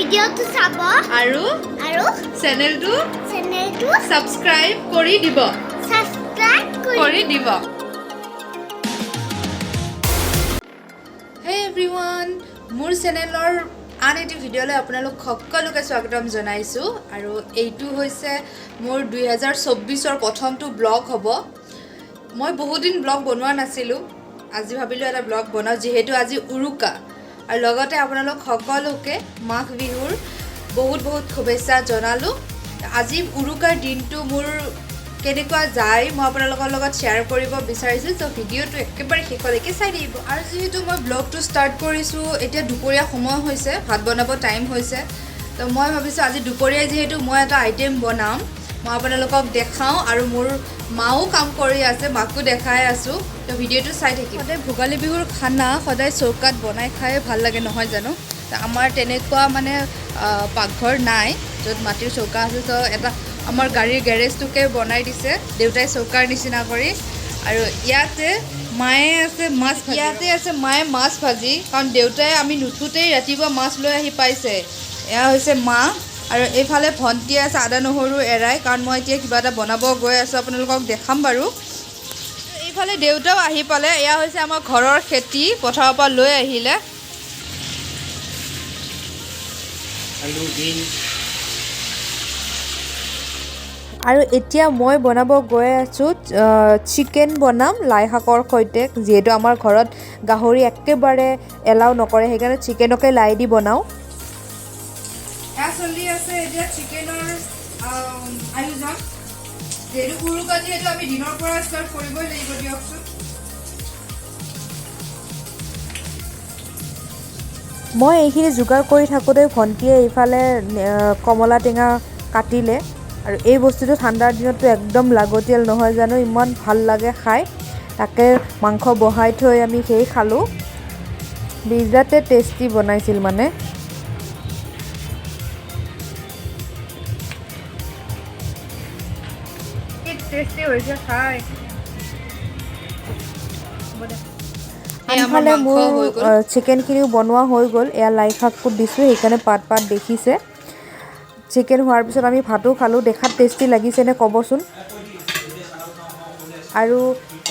ভিডিঅ'টো চাব আৰু চেনেলটো সাবস্ক্ৰাইব কৰি দিব হে এভৰিৱান মোৰ চেনেলৰ আন এটি ভিডিঅ'লৈ আপোনালোক সকলোকে স্বাগতম জনাইছোঁ আৰু এইটো হৈছে মোৰ 2024ৰ প্ৰথমটো ব্লগ হ'ব মই বহুত দিন ব্লগ বনোৱা নাছিলোঁ আজি ভাবিলোঁ এটা ব্লগ বনাওঁ যেহেতু আজি উৰুকা আৰু লগতে আপোনালোক সকলোকে মাঘ বিহুৰ বহুত বহুত শুভেচ্ছা জনালোঁ আজি উৰুকাৰ দিনটো মোৰ কেনেকুৱা যায় মই আপোনালোকৰ লগত শ্বেয়াৰ কৰিব বিচাৰিছোঁ তো ভিডিঅ'টো একেবাৰে শেষলৈকে চাই দিব আৰু যেহেতু মই ব্লগটো ষ্টাৰ্ট কৰিছোঁ এতিয়া দুপৰীয়া সময় হৈছে ভাত বনাব টাইম হৈছে তো মই ভাবিছোঁ আজি দুপৰীয়া যেহেতু মই এটা আইটেম বনাম মই আপোনালোকক দেখাওঁ আৰু মোৰ মাও কাম কৰি আছে মাকো দেখাই আছোঁ তো ভিডিঅ'টো চাই থাকিম সদায় ভোগালী বিহুৰ খানা সদায় চৌকাত বনাই খাই ভাল লাগে নহয় জানো আমাৰ তেনেকুৱা মানে পাকঘৰ নাই য'ত মাটিৰ চৌকা আছে তো এটা আমাৰ গাড়ীৰ গেৰেজটোকে বনাই দিছে দেউতাই চৌকাৰ নিচিনা কৰি আৰু ইয়াতে মায়ে আছে মাছ ইয়াতে আছে মায়ে মাছ ভাজি কাৰণ দেউতাই আমি নুঠোঁতেই ৰাতিপুৱা মাছ লৈ আহি পাইছে এয়া হৈছে মা আৰু এইফালে ভণ্টি আছে আদা নহৰু এৰাই কাৰণ মই এতিয়া কিবা এটা বনাব গৈ আছোঁ আপোনালোকক দেখাম বাৰু এইফালে দেউতাও আহি পালে এয়া হৈছে আমাৰ ঘৰৰ খেতি পথাৰৰ পৰা লৈ আহিলে আৰু এতিয়া মই বনাব গৈ আছোঁ চিকেন বনাম লাই শাকৰ সৈতে যিহেতু আমাৰ ঘৰত গাহৰি একেবাৰে এলাউ নকৰে সেইকাৰণে চিকেনকে লাই দি বনাওঁ এয়া চলি আছে এতিয়া চিকেনৰ আয়োজন যিহেতু উৰুকা যিহেতু আমি দিনৰ পৰা ষ্টাৰ্ট কৰিবই লাগিব দিয়কচোন মই এইখিনি যোগাৰ কৰি থাকোঁতে ভণ্টিয়ে এইফালে কমলা টেঙা কাটিলে আৰু এই বস্তুটো ঠাণ্ডাৰ দিনততো একদম লাগতিয়াল নহয় জানো ইমান ভাল লাগে খাই তাকে মাংস বহাই থৈ আমি সেই খালোঁ বিৰাটে টেষ্টি বনাইছিল মানে টেষ্টি হৈছে খাই আনফালে মোৰ চিকেনখিনিও বনোৱা হৈ গ'ল এয়া লাই শাকটো দিছোঁ সেইকাৰণে পাত পাত দেখিছে চিকেন হোৱাৰ পিছত আমি ভাতো খালোঁ দেখাত টেষ্টি লাগিছেনে ক'বচোন আৰু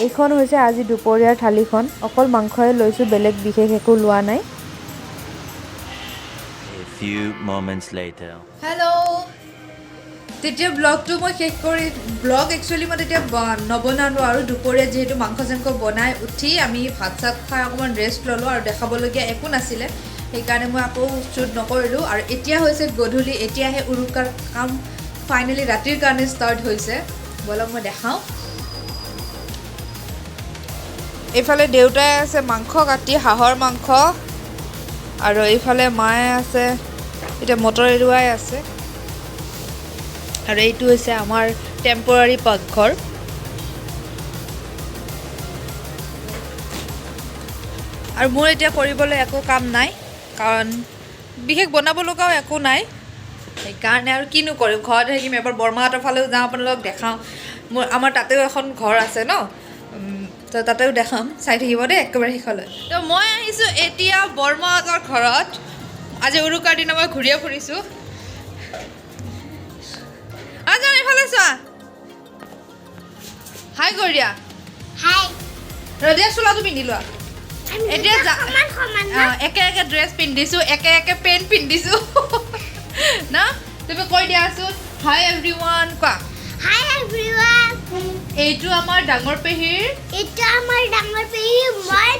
এইখন হৈছে আজি দুপৰীয়াৰ থালিখন অকল মাংসই লৈছোঁ বেলেগ বিশেষ একো লোৱা নাই হেল্ল' তেতিয়া ব্লগটো মই শেষ কৰি ব্লগ একচুৱেলি মই তেতিয়া নবনালোঁ আৰু দুপৰীয়া যিহেতু মাংস চাংস বনাই উঠি আমি ভাত চাত খাই অকণমান ৰেষ্ট ল'লোঁ আৰু দেখাবলগীয়া একো নাছিলে সেইকাৰণে মই আকৌ শ্বুট নকৰিলোঁ আৰু এতিয়া হৈছে গধূলি এতিয়াহে উৰুকাৰ কাম ফাইনেলি ৰাতিৰ কাৰণে ষ্টাৰ্ট হৈছে ব'লক মই দেখাওঁ এইফালে দেউতাই আছে মাংস কাটি হাঁহৰ মাংস আৰু এইফালে মায়ে আছে এতিয়া মটৰ এৰুৱাই আছে আৰু এইটো হৈছে আমাৰ টেম্পৰাৰী পাকঘৰ আৰু মোৰ এতিয়া কৰিবলৈ একো কাম নাই কাৰণ বিশেষ বনাব লগাও একো নাই সেইকাৰণে আৰু কিনো কৰিম ঘৰত থাকিম এবাৰ বৰমাহঁতৰ ফালেও যাওঁ আপোনালোকক দেখাওঁ মোৰ আমাৰ তাতেও এখন ঘৰ আছে ন তো তাতেও দেখাম চাই থাকিব দেই একেবাৰে শেষলৈ তো মই আহিছোঁ এতিয়া বৰমাহঁতৰ ঘৰত আজি উৰুকাৰ দিনা মই ঘূৰিয়ে ফুৰিছোঁ আজান এইফালে চোৱা হাই গৰিয়া হাই ৰদিয়া চোলাটো পিন্ধি লোৱা এতিয়া একে একে ড্ৰেছ পিন্ধিছোঁ একে একে পেণ্ট পিন্ধিছোঁ না তুমি কৈ দিয়াচোন হাই এভৰিৱান কোৱা হাই এভৰিৱান এইটো আমাৰ ডাঙৰ পেহীৰ মই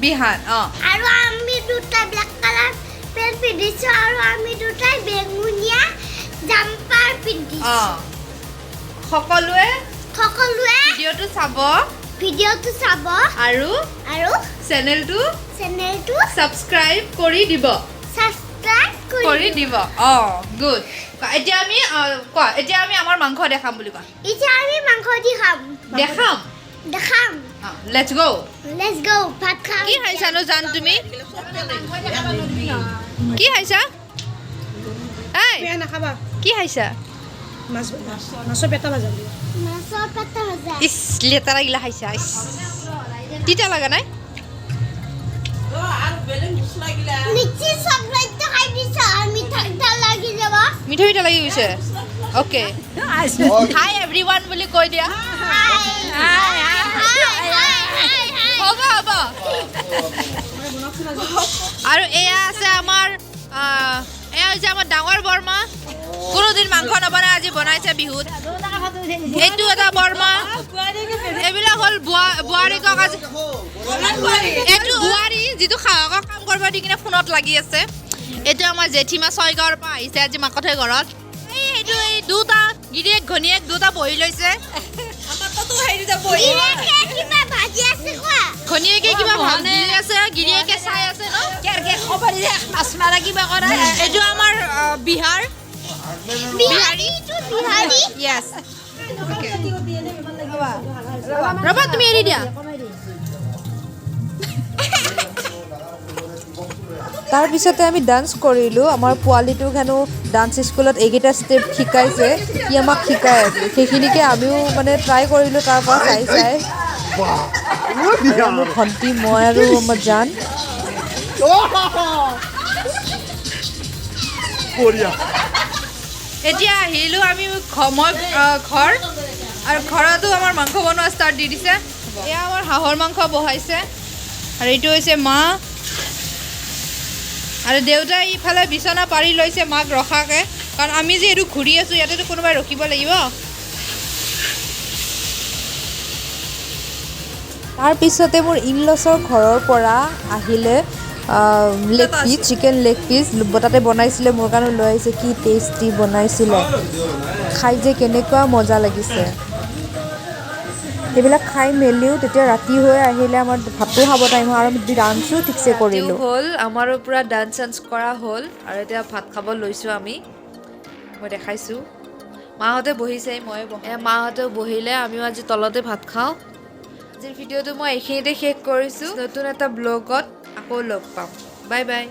বিহান আৰু আমি দুটা ব্লেক কালাৰ পেণ্ট পিন্ধিছোঁ আৰু আমি দুটাই বেঙুনীয়া জাম্পাৰ পিন্ধিছোঁ সকলোৱে ভিডিঅ'টো চাব আৰু চেনেলটো সাবস্ক্ৰাইব কৰি দিব গুড এতিয়া আমি কোৱা এতিয়া আমি আমাৰ মাংস দেখাম বুলি কোৱা এতিয়া আমি মাংস দেখাম লেটছ গো ভাত খাম কি খাইছানো জান তুমি কি খাইছা কি খাইছা মাছৰ পেটা ভাজা ইস লেতেৰা গিলা খাইছা ইস তিতা লগা নাই নিচি চকলেটটো খাই দিছ মিঠা লাগি যাব মিঠা মিঠা লাগি গৈছে অ'কে হাই এভৰিৱান বুলি কৈ দিয়া হ'ব হ'ব আৰু এয়া আছে আমাৰ এয়া হৈছে আমাৰ ডাঙৰ বৰমা কোনোদিন মাংস নবনাই আজি বনাইছে বিহুত এইটো এটা বৰমা এইবিলাক হ'ল বোৱাৰীকক আজি এইটো বোৱাৰী যিটো সাহসক কাম কৰিব দি কিনে ফোনত লাগি আছে এইটো আমাৰ জেঠীমা ছয়গাঁৱৰ পৰা আহিছে আজি মাকতহে ঘৰত এইটো এই দুটা গিৰিয়েক ঘনীয়েক দুটা বহি লৈছে ঘনীয়েকে কিবা ভাজি আছে গিৰিয়েকে চাই আছে ন এইটো আমাৰ বিহাৰ বিহাৰী য়েছ ৰবা তুমি এৰি দিয়া তাৰপিছতে আমি ডান্স কৰিলোঁ আমাৰ পোৱালিটোক হেনো ডান্স স্কুলত এইকেইটা ষ্টেপ শিকাইছে সি আমাক শিকাই আছে সেইখিনিকে আমিও মানে ট্ৰাই কৰিলোঁ তাৰ পৰা চাই চাই মোৰ ভণ্টি মই আৰু আমাৰ জান এতিয়া আহিলোঁ আমি মই ঘৰ আৰু ঘৰতো আমাৰ মাংস বনোৱা ষ্টাৰ্ট দি দিছে এয়া আমাৰ হাঁহৰ মাংস বহাইছে আৰু এইটো হৈছে মা আৰু দেউতাই ইফালে বিচনা পাৰি লৈছে মাক ৰখাকৈ কাৰণ আমি যে এইটো ঘূৰি আছোঁ ইয়াতেতো কোনোবাই ৰখিব লাগিব তাৰপিছতে মোৰ ইনলছৰ ঘৰৰ পৰা আহিলে leg piece chicken leg piece তাতে বনাইছিলে মোৰ কাৰণে লৈ আহিছে কি টেষ্টি বনাইছিলে খাই যে কেনেকুৱা মজা লাগিছে সেইবিলাক খাই মেলিও তেতিয়া ৰাতি হৈ আহিলে আমাৰ ভাতো খাব টাইম হয় আৰু আমি ডান্সো ঠিকছে কৰিলোঁ হ'ল আমাৰো পূৰা ডান্স চান্স কৰা হ'ল আৰু এতিয়া ভাত খাব লৈছোঁ আমি মই দেখাইছোঁ মাহঁতে বহিছে মই মাহঁতেও বহিলে আমিও আজি তলতে ভাত খাওঁ আজিৰ ভিডিঅ'টো মই এইখিনিতে শেষ কৰিছোঁ নতুন এটা ব্লগত আকৌ লগ পাম বাই বাই